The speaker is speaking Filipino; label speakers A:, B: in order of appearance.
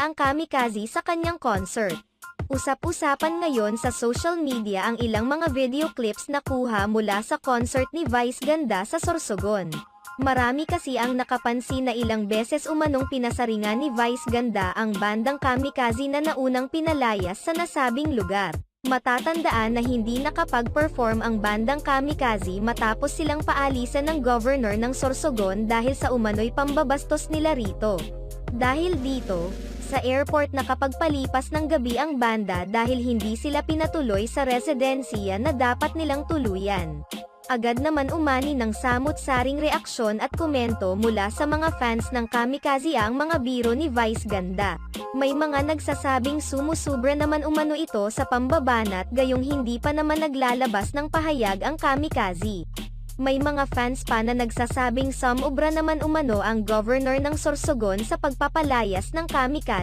A: ang kamikaze sa kanyang concert. Usap-usapan ngayon sa social media ang ilang mga video clips na kuha mula sa concert ni Vice Ganda sa Sorsogon. Marami kasi ang nakapansin na ilang beses umanong pinasaringan ni Vice Ganda ang bandang kamikaze na naunang pinalayas sa nasabing lugar. Matatandaan na hindi nakapag-perform ang bandang kamikaze matapos silang paalisan ng governor ng Sorsogon dahil sa umano'y pambabastos nila rito. Dahil dito, sa airport nakapagpalipas ng gabi ang banda dahil hindi sila pinatuloy sa residensiya na dapat nilang tuluyan. Agad naman umani ng samut-saring reaksyon at komento mula sa mga fans ng kamikaze ang mga biro ni Vice Ganda. May mga nagsasabing sumusubra naman umano ito sa pambabanat gayong hindi pa naman naglalabas ng pahayag ang kamikaze. May mga fans pa na nagsasabing sumobra naman umano ang governor ng Sorsogon sa pagpapalayas ng kamikaze.